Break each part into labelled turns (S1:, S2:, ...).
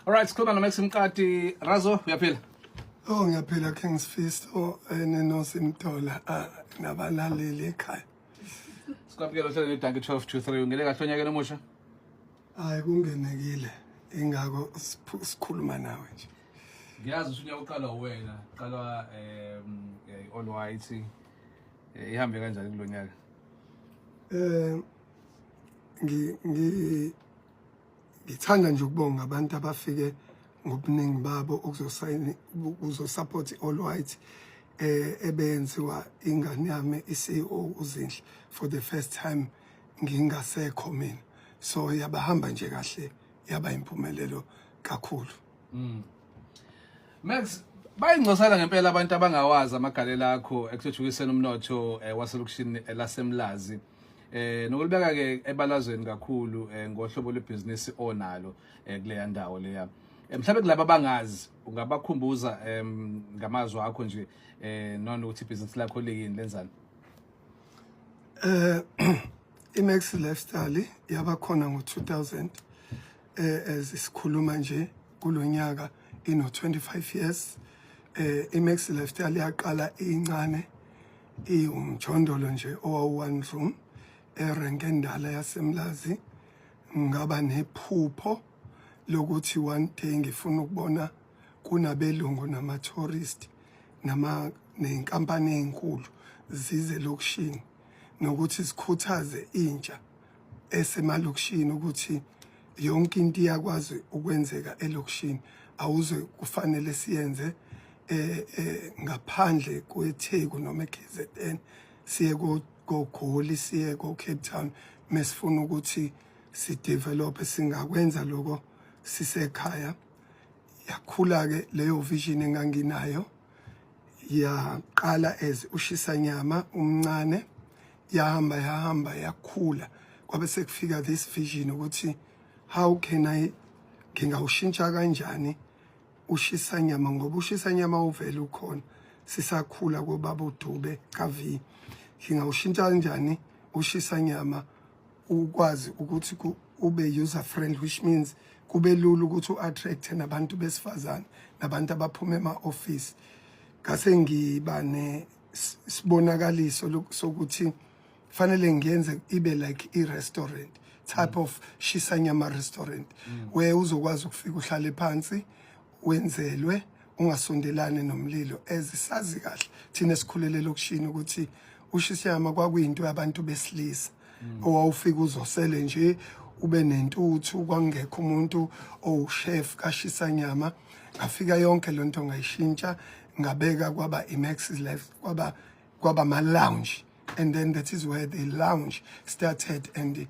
S1: All right, sikhuluma noMax Mkati. Razo, uyaphila?
S2: Oh, ngiyaphila King's Feast nenosimtola nabalaleli ekhaya.
S1: Sikwamukela ohlelweni iDanki 1223 ungele kahle onyakeni omusha?
S2: Hayi kungenekile ingako sikhuluma nawe nje.
S1: Ngiyazi usunyaka uqala wena, qala All White. Ihambe kanjani kulonyaka?
S2: Ngithanda nje ukubonga abantu abafike ngobuningi babo ukuzosupport All White ebenziwa ingane yami iCEO uZinhle for the first time ngingasekho mina, so yabahamba nje kahle, yaba impumelelo kakhulu.
S1: Max, bayingcosana ngempela abantu abangawazi amagalela akho ekuthuthukiseni umnotho waselokishini laseMlazi. Nokulibeka ke ebalazweni kakhulu ngohlobo lwebusiness onalo kuleya ndawo leya. Mhlawumbe kulabo abangazi ungabakhumbuza ngamazwi akho nje nokuthi business lakho liyini lenzani?
S2: iMax Lifestyle yaba khona ngo-2000 sikhuluma nje kulonyaka ino 25 years. iMax Lifestyle yaqala incane umjondolo nje owa-one room eRenkendala yaseMlazi. Ngaba nephupho lokuthi one day ngifuna ukubona kunabelungu nama-tourist ney'nkampani ey'nkulu zize lokishini, nokuthi sikhuthaze intsha esemalokishini ukuthi yonke into iyakwazi ukwenzeka elokishini, awuze kufanele siyenze ngaphandle kweTheku noma eKZN, siye koGoli, siye koCape Town mesifuna ukuthi sidevelophe. Singakwenza lokho sisekhaya. Yakhula-ke leyo vision enganginayo, yaqala as uShisanyama umncane, yahamba yakhula, kwabe sekufika this vision ukuthi how can ngingawushintsha kanjani uShisanyama, ngoba uShisanyama uvele ukhona sisakhula kobaba uDube kaV. Ngingawushintsha kanjani uShisanyama ukwazi ukuthi ube user friendly, which means kube lula ukuthi u-attract nabantu besifazane nabantu abaphuma ema-office. Ngase ngiba nesibonakaliso sokuthi fanele ngiyenze ibe like i-restaurant type of Shisanyama restaurant, where uzokwazi ukufika uhlale phansi wenzelwe, ungasondelane nomlilo. Sazi kahle thina sikhulele lokishini ukuthi uShisanyama kwakuyinto yabantu besilisa, owawufika uzosele nje ube nentuthu, kwangekho umuntu owuchef kaShisanyama. Ngafika yonke le nto ngayishintsha, ngabeka kwaba iMax Life, kwaba ma-lounge, and then that is where the lounge started and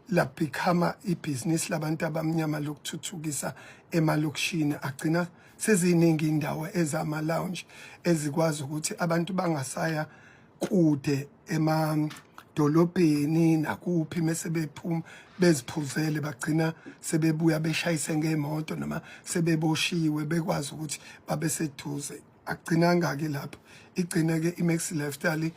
S2: la become ibhizinisi labantu abamnyama lokuthuthukisa emalokishini. Agcina seziningi indawo ezama-lounge ezikwazi ukuthi abantu bangasaya kude emadolobheni nakuphi, mese bephuma beziphuzele bagcina sebebuya beshayise ngemoto noma sebeboshiwe, bekwazi ukuthi babe seduze. Agcinanga-ke lapho, igcina-ke iMax Lifestyle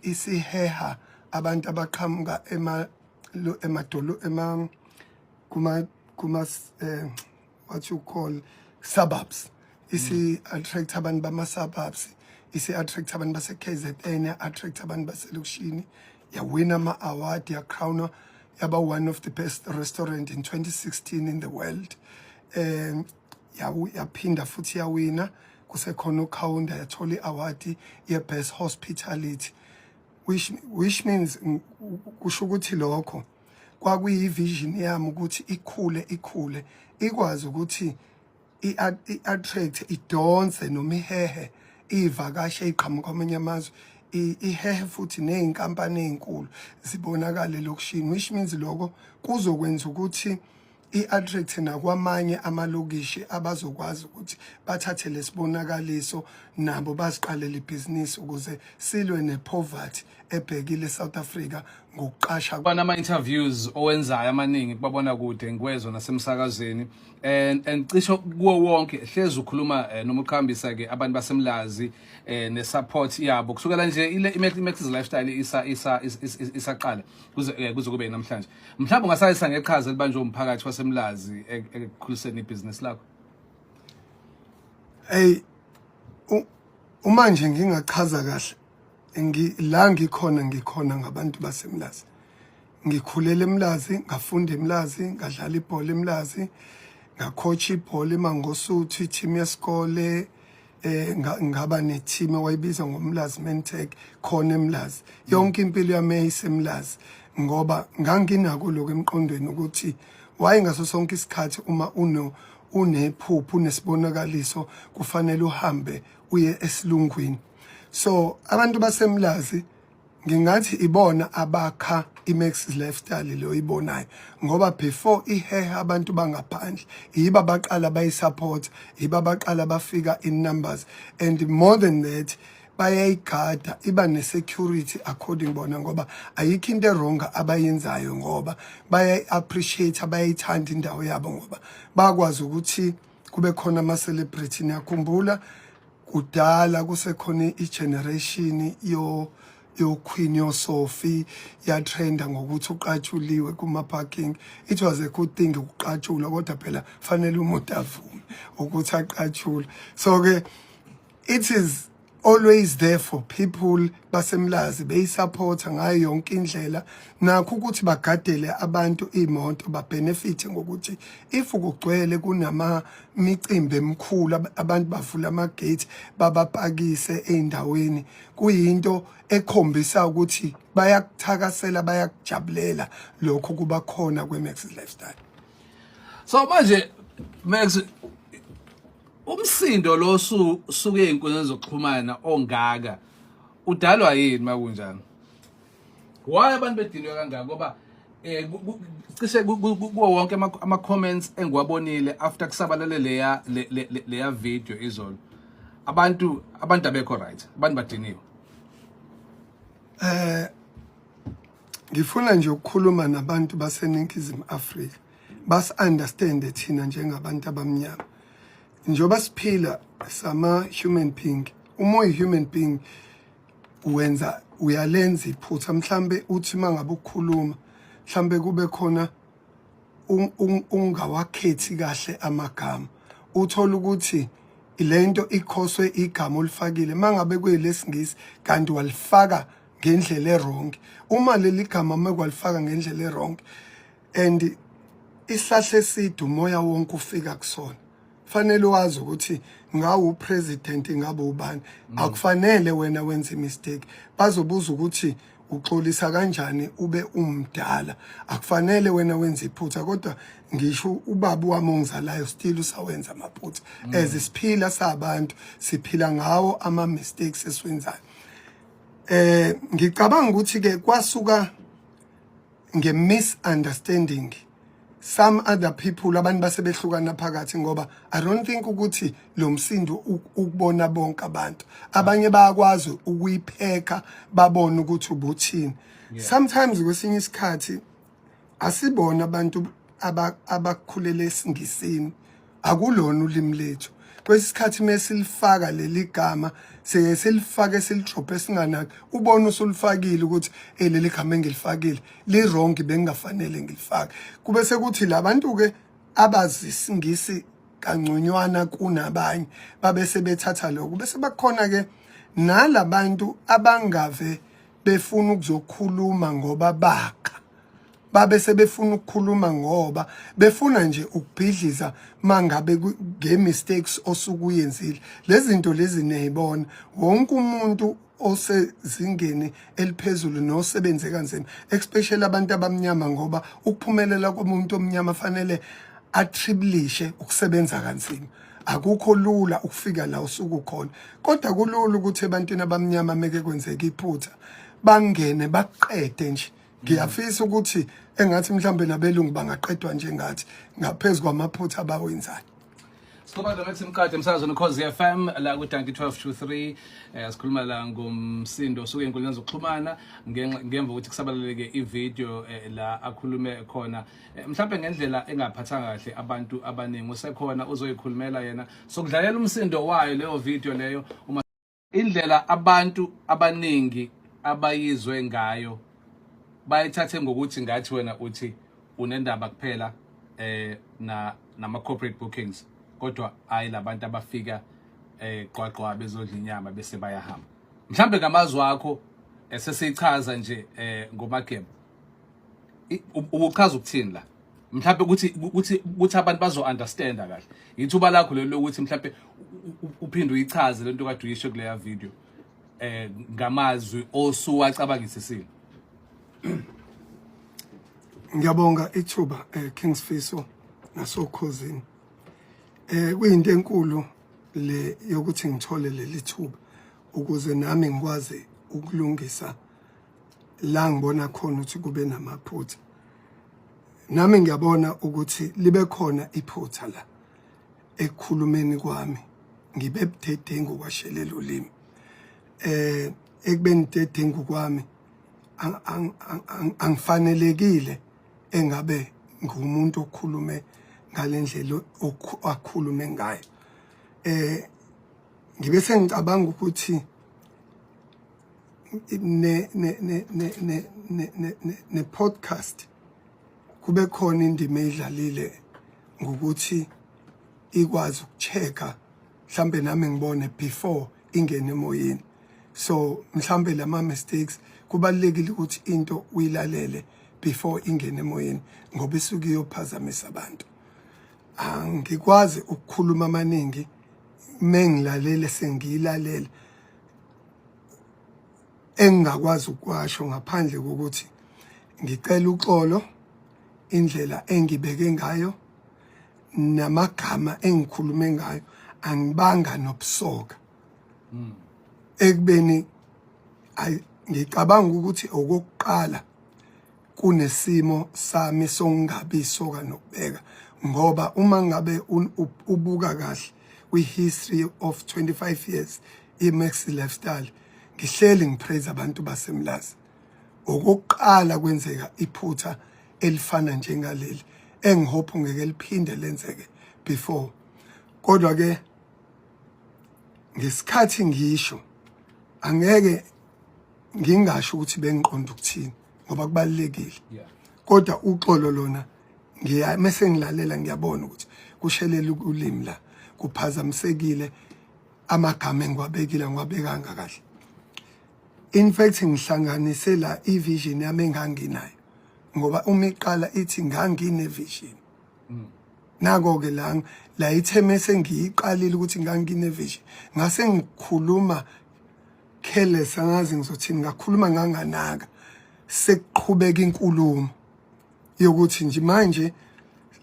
S2: isiheha abantu abaqhamuka what you call suburbs. Isi-attract abantu bama-suburbs, isi-attract abantu base-KZN, ya-attract abantu baselokishini, yawina ama-award, yakhrawunwa yaba one of the best restaurant in 2016 in the world. Yaphinda futhi yawina kusekhona uKhawunda, yathola i-award ye-best hospitality, which means kusho ukuthi lokho kwakuyi-vision yami ukuthi ikhule ikwazi ukuthi i-attract, idonse noma ihehe iy'vakashi ey'qhamuka kwamanye amazwe, ihehe futhi ney'nkampani ey'nkulu zibonakale lokishini, which means lokho kuzokwenza ukuthi i-attract nakwamanye amalokishi abazokwazi ukuthi bathathe lesibonakaliso nabo baziqalele ibhizinisi ukuze silwe nepoverty ebhekile eSouth Africa ngokuqasha
S1: ama interviews owenzayo amaningi babona kude ngikwezwa nasemsakazweni and cisho kuwo wonke hlezi ukhuluma noma ukhambisa ke abantu basemlazi ne support yabo kusukela nje iMax's lifestyle isaqala kuze kube namhlanje mhlawumbe ungasayisa ngeqhaza libanje umphakathi wasemlazi ekukhuliseni ibusiness lakho.
S2: Hey uma nje ngingachaza kahle la ngikhona ngabantu basemlazi ngikhulele eMlazi ngafunda eMlazi ngadlala ibhola eMlazi ngacoach ibhola eMangosuthu team yesikole ngaba neteam ewayibiza ngomlazi Mentech khona eMlazi yonke impilo yami eyisemlazi ngoba nganginako lokho emqondweni ukuthi wayengaso sonke isikhathi uma unephupho unesibonakaliso kufanele uhambe uye esilungwini. So abantu basemlazi ngingathi ibona abakha iMax's lifestyle lo ibonayo ngoba before iheha abantu bangaphandle yiba baqala bayisupport yiba baqala bafika in numbers and more than that bayayigada iba ne-security according bona ngoba ayikho into eronga abayenzayo ngoba bayayi-appreciate bayayithanda indawo yabo ngoba bakwazi ukuthi kube khona ama-celebrity niyakhumbula kudala kusekhona i-generation yo Queen yoSophie yatrenda ngokuthi uqatshuliwe kuma-parking. It was a good thing ukuqatshulwa kodwa phela fanele umuntu avume ukuthi aqatshule. So ke it is always there for people basemlazi beyisupporta ngayo yonke indlela nakho ukuthi bagadele abantu imoto babenefit ngokuthi if ukugcwele kunama micimbi emkhulu abantu bavula amagate babapakise eindaweni kuyinto ekhombisa ukuthi bayakuthakasela bayakujabulela lokho kuba khona kweMax's lifestyle.
S1: So manje Max umsindo lo suke einkundleni zokuxhumana ongaka udalwa yini makunjani? Why abantu bedinwe kangaka ngoba cishe kuwo wonke ama comments engiwabonile after kusabalale leya video izolo abantu abekho right abantu badiniwe.
S2: Ngifuna nje ukukhuluma nabantu baseNingizimu Afrika bas understand thina njengabantu abamnyama njoba siphila sama human being uma human being uyalenza iphutha mhlambe uthi mangabe ukukhuluma mhlambe kube khona ungawakhethi kahle amagama uthola ukuthi ilento ikhoswe igama olifakile mangabe kuyilesingisi kanti walifaka ngendlela errong uma leli gama makwalifaka ngendlela errong and isahle sidwe umoya wonke ufika kusona fanele wazi ukuthi ngawu president ngabe ubani akufanele wena wenze mistake bazobuza ukuthi uxolisa kanjani ube umdala akufanele wena wenze iphutha kodwa ngisho ubaba wami ongizalayo still usawenza amaphutha ezisiphila sabantu siphila ngawo ama mistakes esiwenzayo. Ngicabanga ukuthi ke kwasuka nge-misunderstanding some other people abantu basebehlukana phakathi ngoba I don't think ukuthi lo msindo ukubona bonke abantu abanye bayakwazi ukuyipheka babone ukuthi ubuthini. Sometimes kwesinye isikhathi asibona abantu abakhulele esingisini akulona ulimi lethu kwesikhathi mesilifaka leli gama selifake silidrop esinganaki ubona usulifakile ukuthi leli gama engilifakile li wrong bengingafanele ngilifake kube sekuthi labantu ke abazisingisi kangconywana kunabanye babe sebethatha lokho bese bakhona ke nalabantu abangave befuna ukuzokhuluma ngoba bakha babe sebefuna ukukhuluma ngoba befuna nje ukubhidliza mangabe ngemistakes osukuyenzile lezi zinto lezi neyibona wonke umuntu osezingeni eliphezulu nosebenze kanzima especially abantu abamnyama ngoba ukuphumelela komuntu omnyama fanele attribulishe ukusebenza kanzima akukho lula ukufika la usuku khona kodwa kulula ukuthi ebantwini abamnyama meke kwenzeka iphutha bangene baqede nje ngiyafisa ukuthi engathi mhlambe nabelungu bangaqedwa njengathi ngaphezulu kwamaphutha abawenzayo.
S1: Sikhuluma lo Maxim Kade emsakazweni Ukhozi FM la ku 1223 sikhuluma la ngomsindo osuke enkundleni zokuxhumana ngemva ukuthi kusabaleleke ivideo la akhulume khona mhlawumbe ngendlela engaphathanga kahle abantu abaningi usekhona uzoyikhulumela yena sokudlalela umsindo wayo leyo video leyo uma indlela abantu abaningi abayizwe ngayo bayithathe ngokuthi ngathi wena uthi unendaba kuphela nama corporate bookings kodwa ayi labantu abafika qwaqwa bezodla inyama bese bayahamba mhlambe ngamazwi akho sesichaza nje ngomageba ubuchaza ukuthini la mhlambe ukuthi abantu bazo understand kahle ithuba lakho lelo ukuthi mhlambe uphinde uyichaze lento kade uyisho kuleya video ngamazwi osuwacabangisisile.
S2: Ngiyabonga ithuba Kings Fiso nasokhosini kuyinto enkulu le yokuthi ngithole leli thuba ukuze nami ngikwazi ukulungisa la ngibona khona ukuthi kube namaphutha nami ngiyabona ukuthi libe khona iphutha la ekukhulumeni kwami ngibe budedengu kwashelela ulimi ekubeni budedengu kwami angifanelekile engabe ngumuntu okhulume ngalendlela akhulume ngayo ngibe sengicabanga ukuthi ne podcast kube khona indima edlalile ngokuthi ikwazi ukuchecka mhlambe nami ngibone before ingene emoyeni so mhlambe lama mistakes kubalekile ukuthi into uyilalele before ingene emoyeni ngoba isuke iyophazamisa abantu angikwazi ukukhuluma amaningi mengilalele sengiyilalela engakwazi ukwasho ngaphandle kokuthi ngicela uxolo indlela engibeke ngayo namagama engikhulume ngayo angibanga nobusoka ekubeni ngicabanga ukuthi okokuqala kunesimo sami songabi isoka nokubeka ngoba uma ngabe ubuka kahle kwi-history of 25 years iMaxi Lifestyle ngihleli ngipraise abantu baseMlazi okokuqala kwenzeka iphutha elifana njengaleli engihope ngeke liphinde lenzeke before kodwa ke ngesikhathi ngisho angeke ngingasho ukuthi bengiqonda ukuthini ngoba kubalekile kodwa uxolo lona mase ngilalela ngiyabona ukuthi kushelela ulimi la kuphazamisekile amagama engiwabekile ngiwabekanga kahle in fact ngihlanganise la ivision yami enganginayo ngoba uma iqala ithi ngangine vision nako ke la itheme sengiyiqalile ukuthi ngangine vision ngase ngikhuluma careless angazi ngizothini ngakhuluma nganganaka sekuqhubeka inkulumo yokuthi nje manje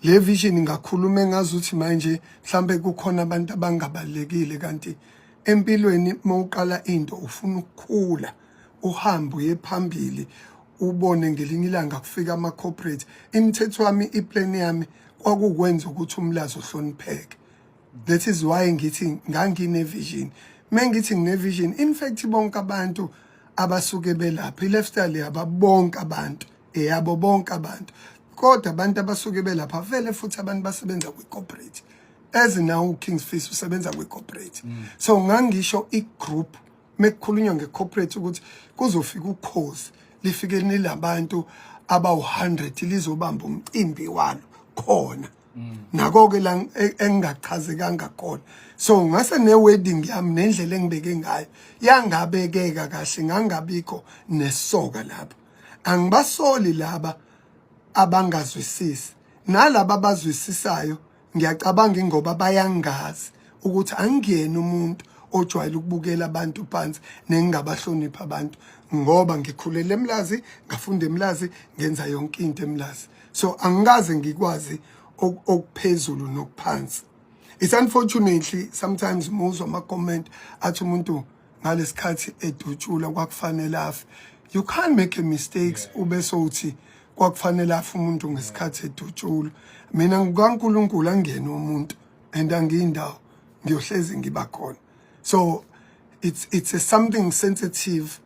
S2: le vision ngakhuluma engazuthi manje mhlambe kukhona abantu abangabalekile kanti empilweni mawuqala into ufuna ukukhula uhambe uye phambili ubone ngelinye ilanga kufika ama corporate imithetho wami iplan yami kwakukwenza ukuthi umlazi ohlonipheke that is why ngithi ngangine vision mengithi ngine vision in fact bonke abantu abasuke belapha i-lifestyle yabo bonke abantu eyabo bonke abantu kodwa abantu abasuke belapha vele futhi abantu basebenza kwi-corporate ezinawo uKings Fiso usebenza kwi-corporate so ngangisho i-group mekukhulunywa nge-corporate ukuthi kuzofika ukhozi lifike nilabantu abawu100 lizobamba umcimbi walo khona nako ke la engachazekanga khona so ngase ne-wedding yami nendlela engibeke ngayo yangabekeka kahle ngangabikho nesoka lapha angibasoli laba abangazwisisi nalabo abazwisisayo ngiyacabanga ngoba bayangazi ukuthi angiyena umuntu ojwayele ukubukela abantu phansi nengingabahlonipha abantu ngoba ngikhulele eMlazi ngafunda eMlazi ngenza yonke into eMlazi so angikaze ngikwazi okuphezulu nokuphansi it's unfortunately sometimes muzwa ama comment athi umuntu ngalesikhathi edutshula kwakufanele afe you can't make a mistakes ube so uthi kwakufanele afa umuntu ngesikhathi edutshula mina ngikaNkulunkulu angene umuntu and angiyindawo ngiyohlezi ngiba khona. So it's a something sensitive.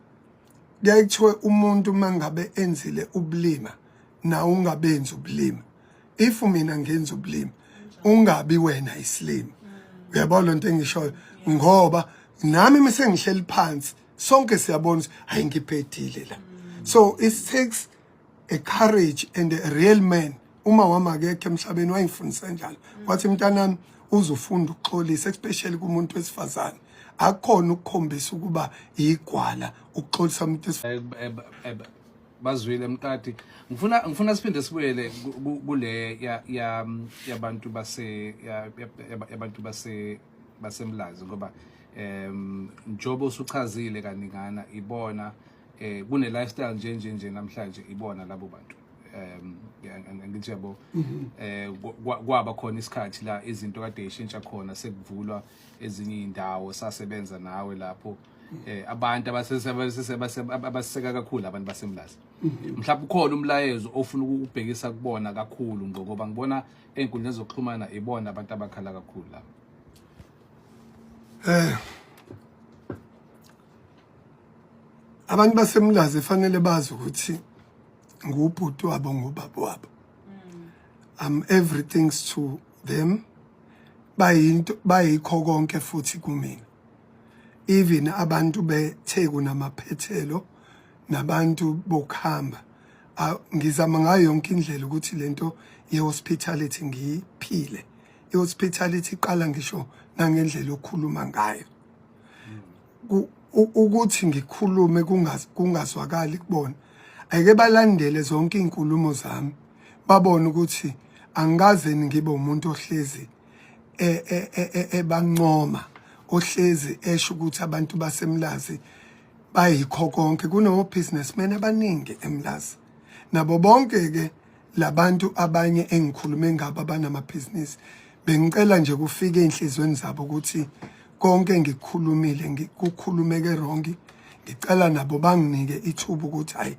S2: Kuyakuthiwe umuntu mangabe enzile ubulima na ungabenzi ubulima. If mina ngenza ubulima ungabi wena isilima. Uyabona into engishoyo ngoba nami mise ngihleli phansi sonke siyabona hayi ngiphetile la. So it takes a courage and a real man. Uma wami akekho emhlabeni wayengifundisa njalo. Wathi mntanami uzofunda ukuxolisa especially kumuntu wesifazane. Akukhona ukukhombisa ukuba igwala ukuxolisa umuntu
S1: bazwile Mqadi ngifuna siphinde sibuyele kule yabantu basemlazi ngoba njobo usuchazile kaningana ibona kune lifestyle nje namhlanje ibona labo bantu ngithi yabo kwaba khona isikhathi la izinto kade ishintsha khona sekuvulwa ezinye indawo sasebenza nawe lapho abantu abaseka kakhulu abantu basemlazi mhlawumbe ukhona umlayezo ofuna ukubhekisa kubona kakhulu ngoba ngibona enkundleni zokuxhumana ibona abantu abakhala kakhulu la
S2: abantu basemlazi fanele bazi ukuthi ngubhuti wabo ngubaba wabo. Everything to them bayikho konke futhi kumina. Even abantu beTheku namaphethelo nabantu bokuhamba ngizama ngayo yonke indlela ukuthi lento yehospitality ngiyiphile. Ihospitality iqala ngisho nangendlela okukhuluma ngayo. Ukuthi ngikhulume kungazwakali kubona. Ayike balandele zonke izinkulumo zami babone ukuthi angikaze ngibe umuntu ohlezi ebanqoma ohlezi esho ukuthi abantu basemlazi bayikho konke. Kuno businessmen abaningi emlazi nabo bonke ke labantu abanye engikhulume ngabo abanamabhizinisi bengicela nje kufike enhlizweni zabo ukuthi konke ngikukhulumile ngikukhulumeke wrong. Ngicela nabo banginike ithuba ukuthi hayi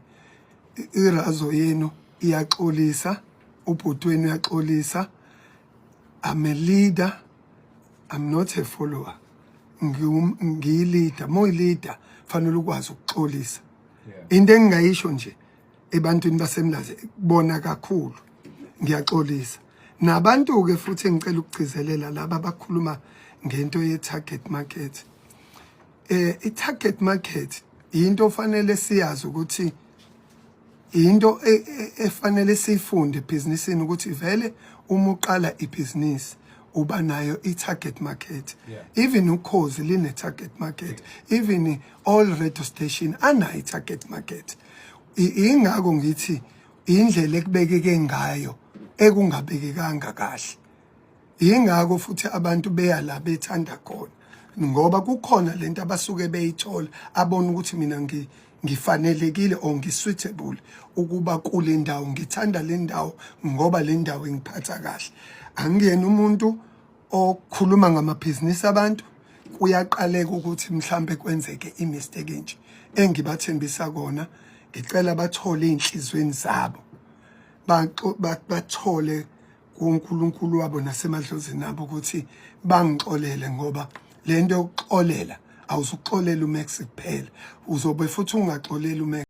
S2: irazo yenu iyaxolisa ubhuti wenu uyaxolisa. I'm a leader, I'm not a follower. Ngiyi-leader, moyi-leader fanele ukwazi ukuxolisa. Into engingayisho nje ebantwini basemlazi bona kakhulu ngiyaxolisa. Nabantu ke futhi engicela ukugcizelela laba abakhuluma ngento ye-target market. I-target market into fanele siyazi ukuthi into efanele sifunde ebhizinisini ukuthi vele uma uqala ibhizinisi uba nayo i-target market. Even uKhozi line target market. Even all radio station anayo i-target market. Ingakho ngithi indlela ekubekeke ngayo ekungabekekanga kahle. Ingakho futhi abantu beya la bethanda khona ngoba kukhona lento abasuke beyithola abona ukuthi mina ngifanelekile or ngisuitable ukuba kule ndawo ngithanda le ndawo ngoba le ndawo ingiphatha kahle. Angiyena umuntu okhuluma ngamabhizinisi abantu kuyaqaleka ukuthi mhlambe kwenzeke imistake nje engibathembisa kona. Ngicela bathole inhlizweni zabo bathole kuNkulunkulu wabo nasemadlozini abo ukuthi bangixolele ngoba lento yokuxolela awuzuxolela uMax kuphela uzobe futhi ungaxolela uMax.